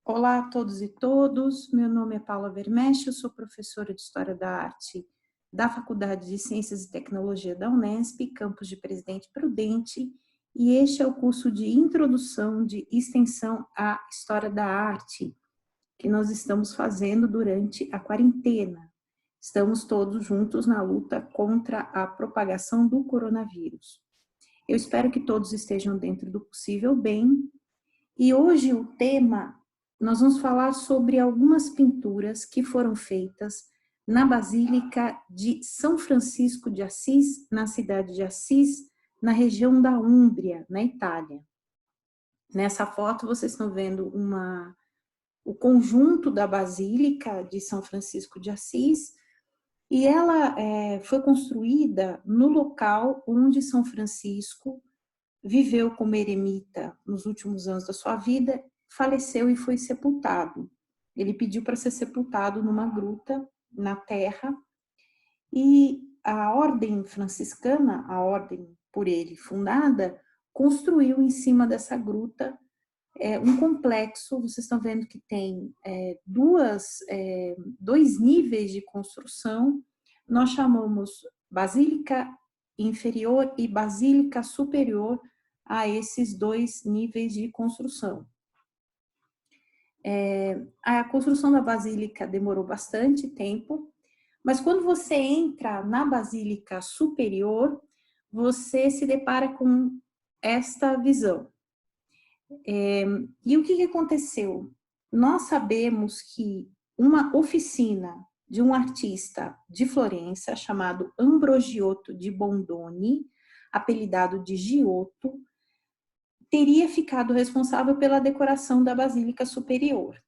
Olá a todos e todas, meu nome é Paula Vermeschi, eu sou professora de História da Arte da Faculdade de Ciências e Tecnologia da Unesp, campus de Presidente Prudente, e este é o curso de Introdução de Extensão à História da Arte, que nós estamos fazendo durante a quarentena. Estamos todos juntos na luta contra a propagação do coronavírus. Eu espero que todos estejam dentro do possível bem, e hoje o tema, nós vamos falar sobre algumas pinturas que foram feitas na Basílica de São Francisco de Assis, na cidade de Assis, na região da Úmbria, na Itália. Nessa foto vocês estão vendo o conjunto da Basílica de São Francisco de Assis, e ela foi construída no local onde São Francisco viveu como eremita nos últimos anos da sua vida, faleceu e foi sepultado. Ele pediu para ser sepultado numa gruta na terra, e a ordem franciscana, a ordem por ele fundada, construiu em cima dessa gruta um complexo. Vocês estão vendo que tem dois níveis de construção. Nós chamamos Basílica Inferior e Basílica Superior a esses dois níveis de construção. A construção da Basílica demorou bastante tempo, mas quando você entra na Basílica Superior, você se depara com esta visão. E o que aconteceu? Nós sabemos que uma oficina de um artista de Florença, chamado Ambrogio de Bondone, apelidado de Giotto, teria ficado responsável pela decoração da Basílica Superior.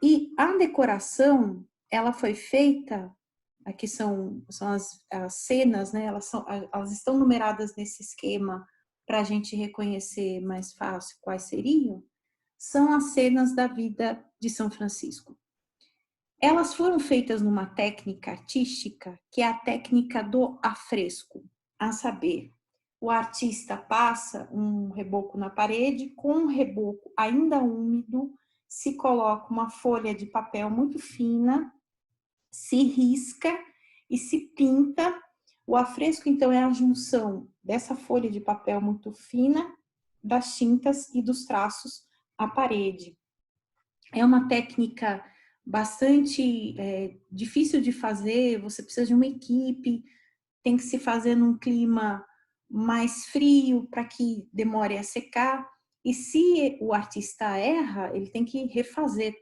E a decoração, ela foi feita, aqui são as cenas, né? Elas estão numeradas nesse esquema para a gente reconhecer mais fácil quais seriam, são as cenas da vida de São Francisco. Elas foram feitas numa técnica artística, que é a técnica do afresco, a saber, o artista passa um reboco na parede, com um reboco ainda úmido, se coloca uma folha de papel muito fina, se risca e se pinta. O afresco, então, é a junção dessa folha de papel muito fina, das tintas e dos traços à parede. É uma técnica bastante difícil de fazer, você precisa de uma equipe, tem que se fazer num clima mais frio para que demore a secar. E se o artista erra, ele tem que refazer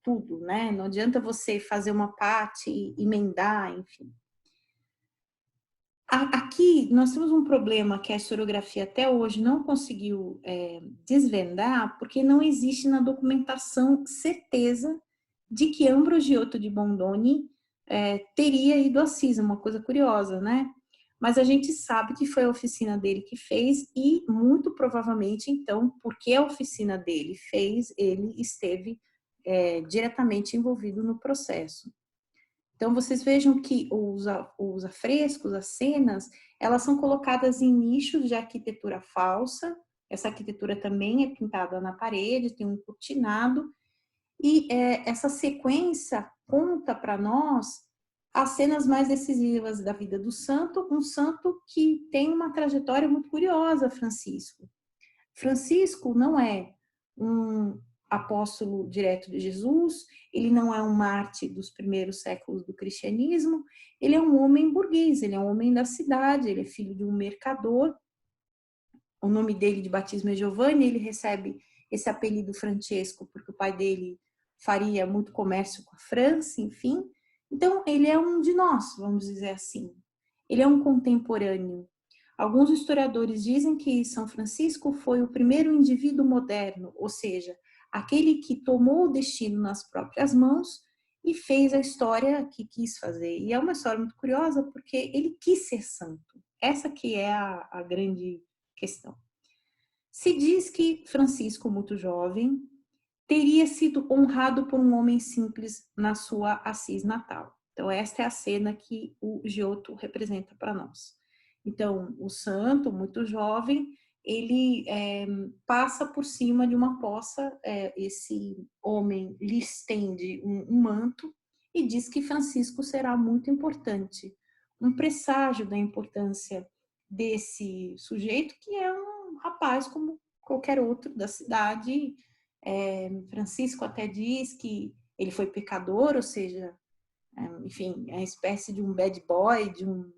tudo, né? Não adianta você fazer uma parte e emendar, enfim. Aqui nós temos um problema que a historiografia até hoje não conseguiu desvendar, porque não existe na documentação certeza de que Ambrogio de Bondone teria ido a Assis, uma coisa curiosa, né? Mas a gente sabe que foi a oficina dele que fez, e muito provavelmente, então, porque a oficina dele fez, ele esteve diretamente envolvido no processo. Então, vocês vejam que os afrescos, as cenas, elas são colocadas em nichos de arquitetura falsa. Essa arquitetura também é pintada na parede, tem um cortinado, e essa sequência conta para nós as cenas mais decisivas da vida do santo, um santo que tem uma trajetória muito curiosa, Francisco. Francisco não é um apóstolo direto de Jesus, ele não é um mártir dos primeiros séculos do cristianismo, ele é um homem burguês, ele é um homem da cidade, ele é filho de um mercador. O nome dele de batismo é Giovanni, ele recebe esse apelido Francesco porque o pai dele faria muito comércio com a França, enfim. Então, ele é um de nós, vamos dizer assim. Ele é um contemporâneo. Alguns historiadores dizem que São Francisco foi o primeiro indivíduo moderno, ou seja, aquele que tomou o destino nas próprias mãos e fez a história que quis fazer. E é uma história muito curiosa porque ele quis ser santo. Essa que é a grande questão. Se diz que Francisco, muito jovem, teria sido honrado por um homem simples na sua Assis natal. Então, esta é a cena que o Giotto representa para nós. Então, o santo, muito jovem, ele passa por cima de uma poça, esse homem lhe estende um manto e diz que Francisco será muito importante. Um presságio da importância desse sujeito, que é um rapaz como qualquer outro da cidade. Francisco até diz que ele foi pecador, ou seja, enfim, é uma espécie de um bad boy, de um,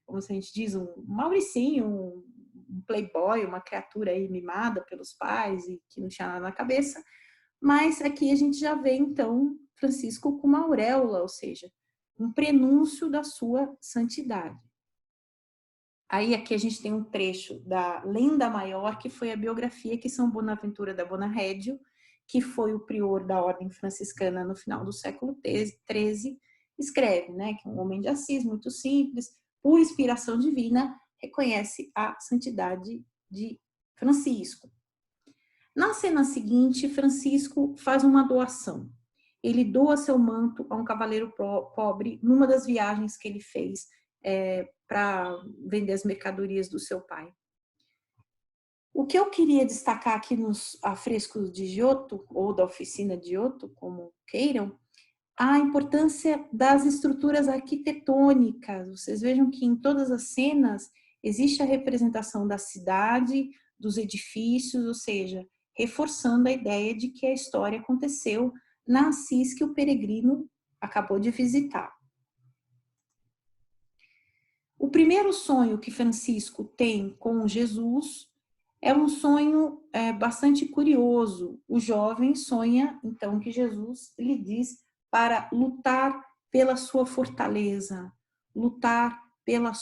como a gente diz, um Mauricinho, um playboy, uma criatura aí mimada pelos pais e que não tinha nada na cabeça. Mas aqui a gente já vê, então, Francisco com uma auréola, ou seja, um prenúncio da sua santidade. Aí aqui a gente tem um trecho da Lenda Maior, que foi a biografia que São Bonaventura da Bonarédio, que foi o prior da ordem franciscana no final do século XIII, escreve, né, que é um homem de Assis, muito simples, por inspiração divina, reconhece a santidade de Francisco. Na cena seguinte, Francisco faz uma doação. Ele doa seu manto a um cavaleiro pobre numa das viagens que ele fez para vender as mercadorias do seu pai. O que eu queria destacar aqui nos afrescos de Giotto, ou da oficina de Giotto, como queiram, a importância das estruturas arquitetônicas. Vocês vejam que em todas as cenas existe a representação da cidade, dos edifícios, ou seja, reforçando a ideia de que a história aconteceu na Assis que o peregrino acabou de visitar. O primeiro sonho que Francisco tem com Jesus é um sonho bastante curioso. O jovem sonha, então, que Jesus lhe diz para lutar pela sua fortaleza, lutar pela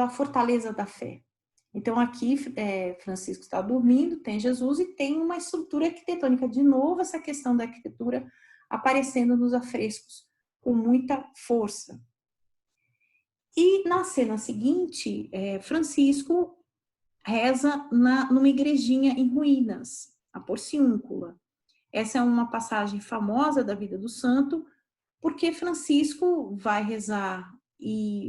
fortaleza da fé. Então, aqui, Francisco está dormindo, tem Jesus e tem uma estrutura arquitetônica. De novo, essa questão da arquitetura aparecendo nos afrescos com muita força. E na cena seguinte, Francisco reza numa igrejinha em ruínas, a Porciúncula. Essa é uma passagem famosa da vida do santo, porque Francisco vai rezar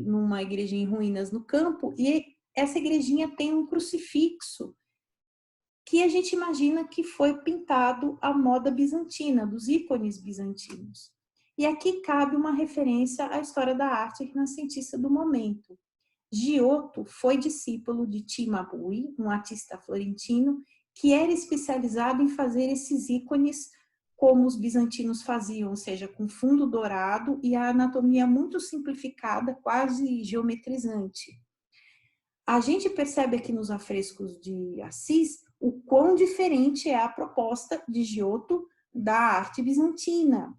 numa igrejinha em ruínas no campo, e essa igrejinha tem um crucifixo que a gente imagina que foi pintado à moda bizantina, dos ícones bizantinos. E aqui cabe uma referência à história da arte renascentista do momento. Giotto foi discípulo de Cimabue, um artista florentino, que era especializado em fazer esses ícones como os bizantinos faziam, ou seja, com fundo dourado e a anatomia muito simplificada, quase geometrizante. A gente percebe aqui nos afrescos de Assis o quão diferente é a proposta de Giotto da arte bizantina.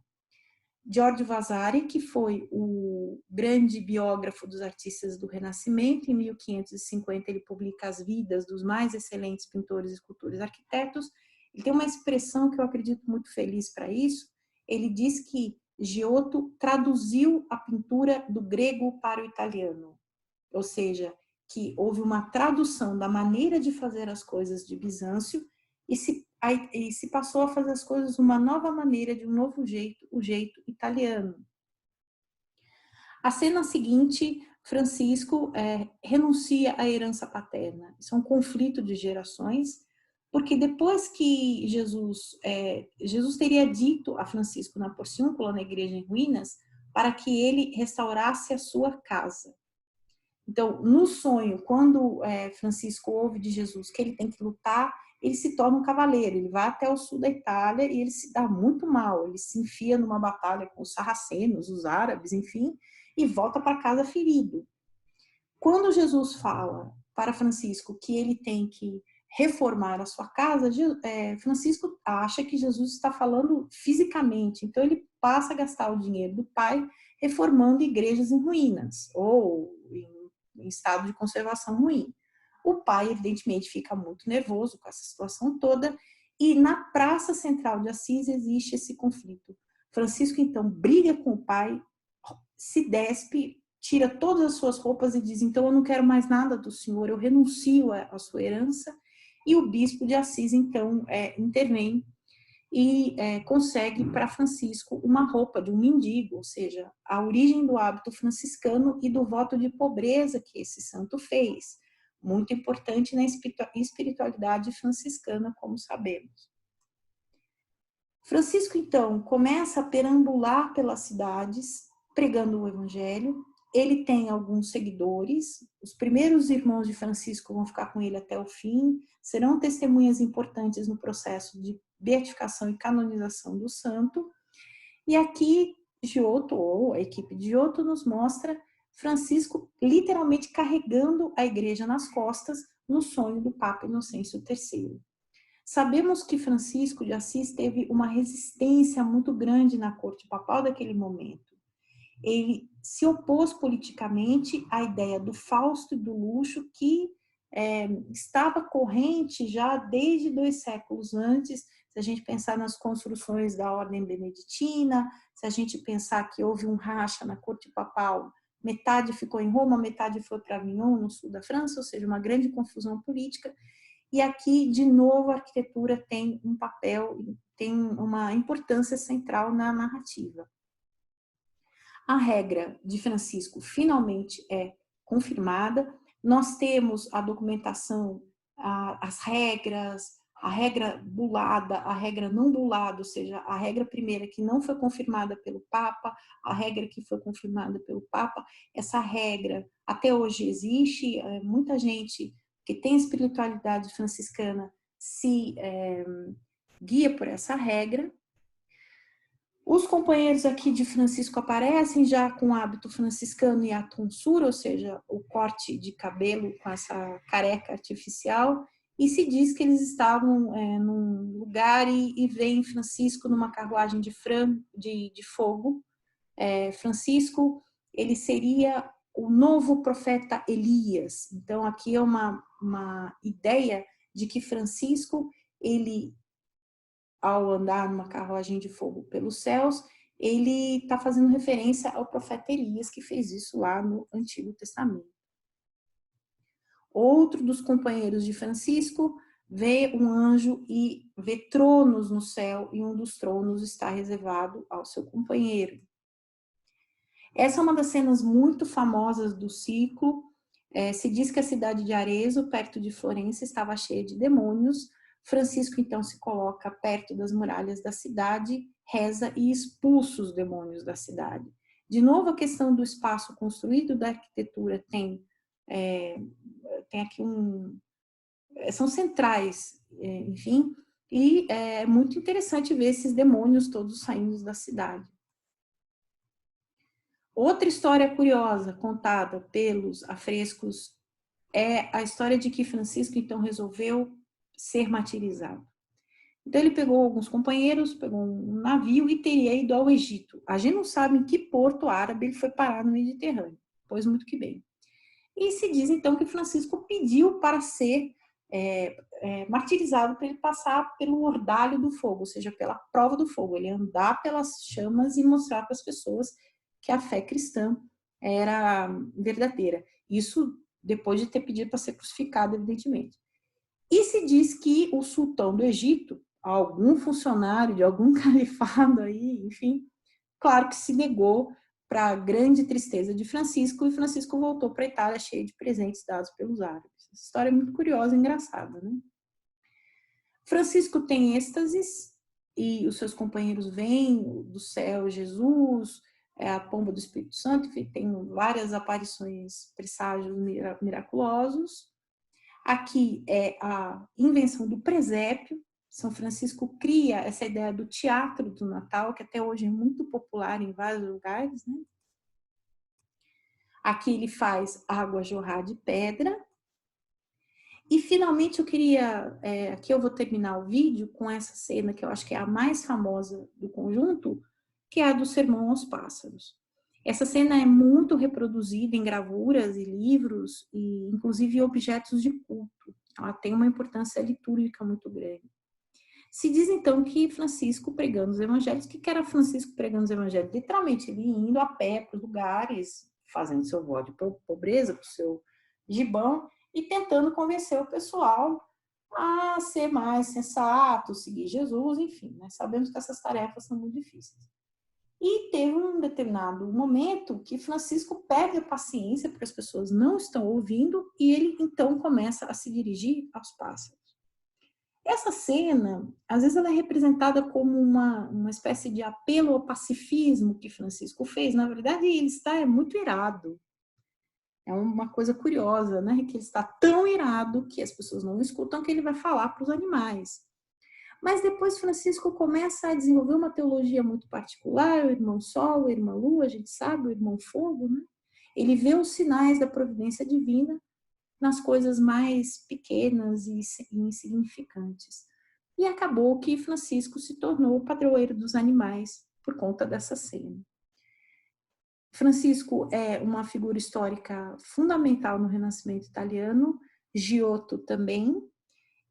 Giorgio Vasari, que foi o grande biógrafo dos artistas do Renascimento, em 1550 ele publica as vidas dos mais excelentes pintores, escultores e arquitetos. Ele tem uma expressão que eu acredito muito feliz para isso. Ele diz que Giotto traduziu a pintura do grego para o italiano, ou seja, que houve uma tradução da maneira de fazer as coisas de Bizâncio e se passou a fazer as coisas de uma nova maneira, de um novo jeito, o jeito italiano. A cena seguinte, Francisco renuncia à herança paterna. Isso é um conflito de gerações, porque depois que Jesus teria dito a Francisco na Porciúncula, na igreja em ruínas, para que ele restaurasse a sua casa. Então, no sonho, quando Francisco ouve de Jesus que ele tem que lutar, ele se torna um cavaleiro, ele vai até o sul da Itália e ele se dá muito mal, ele se enfia numa batalha com os sarracenos, os árabes, enfim, e volta para casa ferido. Quando Jesus fala para Francisco que ele tem que reformar a sua casa, Francisco acha que Jesus está falando fisicamente, então ele passa a gastar o dinheiro do pai reformando igrejas em ruínas, ou em estado de conservação ruim. O pai, evidentemente, fica muito nervoso com essa situação toda, e na praça central de Assis existe esse conflito. Francisco, então, briga com o pai, se despe, tira todas as suas roupas e diz, então eu não quero mais nada do senhor, eu renuncio à sua herança, e o bispo de Assis, então, intervém e consegue para Francisco uma roupa de um mendigo, ou seja, a origem do hábito franciscano e do voto de pobreza que esse santo fez, muito importante na espiritualidade franciscana, como sabemos. Francisco, então, começa a perambular pelas cidades, pregando o evangelho. Ele tem alguns seguidores, os primeiros irmãos de Francisco vão ficar com ele até o fim, serão testemunhas importantes no processo de beatificação e canonização do santo. E aqui, Giotto, ou a equipe de Giotto, nos mostra Francisco literalmente carregando a igreja nas costas no sonho do Papa Inocêncio III. Sabemos que Francisco de Assis teve uma resistência muito grande na corte papal daquele momento. Ele se opôs politicamente à ideia do fausto e do luxo que estava corrente já desde 2 séculos antes, se a gente pensar nas construções da ordem beneditina, se a gente pensar que houve um racha na corte papal, metade ficou em Roma, metade foi para Avignon, no sul da França, ou seja, uma grande confusão política. E aqui, de novo, a arquitetura tem um papel, tem uma importância central na narrativa. A regra de Francisco finalmente é confirmada. Nós temos a documentação, as regras, a regra bulada, a regra não bulada, ou seja, a regra primeira que não foi confirmada pelo Papa, a regra que foi confirmada pelo Papa. Essa regra até hoje existe, muita gente que tem espiritualidade franciscana se guia por essa regra. Os companheiros aqui de Francisco aparecem já com o hábito franciscano e a tonsura, ou seja, o corte de cabelo com essa careca artificial, e se diz que eles estavam num lugar e veem Francisco numa carruagem de fogo. Francisco, ele seria o novo profeta Elias. Então, aqui é uma ideia de que Francisco, ele, ao andar numa carruagem de fogo pelos céus, ele está fazendo referência ao profeta Elias, que fez isso lá no Antigo Testamento. Outro dos companheiros de Francisco vê um anjo e vê tronos no céu, e um dos tronos está reservado ao seu companheiro. Essa é uma das cenas muito famosas do ciclo. Se diz que a cidade de Arezzo, perto de Florença, estava cheia de demônios. Francisco, então, se coloca perto das muralhas da cidade, reza e expulsa os demônios da cidade. De novo, a questão do espaço construído, da arquitetura, tem aqui são centrais, enfim, e é muito interessante ver esses demônios todos saindo da cidade. Outra história curiosa contada pelos afrescos é a história de que Francisco, então, resolveu ser martirizado. Então, ele pegou alguns companheiros, pegou um navio e teria ido ao Egito. A gente não sabe em que porto árabe ele foi parar no Mediterrâneo, pois muito que bem. E se diz, então, que Francisco pediu para ser martirizado, para ele passar pelo ordalho do fogo, ou seja, pela prova do fogo, ele andar pelas chamas e mostrar para as pessoas que a fé cristã era verdadeira. Isso depois de ter pedido para ser crucificado, evidentemente. E se diz que o sultão do Egito, algum funcionário de algum califado aí, enfim, claro que se negou, para a grande tristeza de Francisco, e Francisco voltou para a Itália cheio de presentes dados pelos árabes. Essa história é muito curiosa e engraçada, né? Francisco tem êxtases e os seus companheiros veem do céu Jesus, a pomba do Espírito Santo, enfim, tem várias aparições, presságios miraculosos. Aqui é a invenção do presépio. São Francisco cria essa ideia do teatro do Natal, que até hoje é muito popular em vários lugares, né? Aqui ele faz água jorrar de pedra. E, finalmente, eu queria... aqui eu vou terminar o vídeo com essa cena, que eu acho que é a mais famosa do conjunto, que é a do Sermão aos Pássaros. Essa cena é muito reproduzida em gravuras e livros, e inclusive objetos de culto. Ela tem uma importância litúrgica muito grande. Se diz, então, que Francisco pregando os evangelhos, o que era Francisco pregando os evangelhos? Literalmente, ele indo a pé para os lugares, fazendo seu voto de pobreza, para o seu gibão, e tentando convencer o pessoal a ser mais sensato, seguir Jesus, enfim, né? Sabemos que essas tarefas são muito difíceis. E teve um determinado momento que Francisco perde a paciência porque as pessoas não estão ouvindo e ele então começa a se dirigir aos pássaros. Essa cena, às vezes ela é representada como uma espécie de apelo ao pacifismo que Francisco fez. Na verdade, ele está muito irado. É uma coisa curiosa, né? Que ele está tão irado que as pessoas não escutam que ele vai falar para os animais. Mas depois Francisco começa a desenvolver uma teologia muito particular, o irmão Sol, a irmã Lua, a gente sabe, o irmão Fogo, né? Ele vê os sinais da providência divina nas coisas mais pequenas e insignificantes. E acabou que Francisco se tornou o padroeiro dos animais por conta dessa cena. Francisco é uma figura histórica fundamental no Renascimento italiano, Giotto também,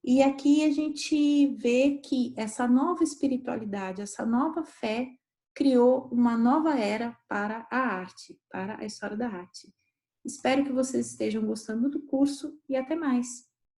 e aqui a gente vê que essa nova espiritualidade, essa nova fé, criou uma nova era para a arte, para a história da arte. Espero que vocês estejam gostando do curso e até mais!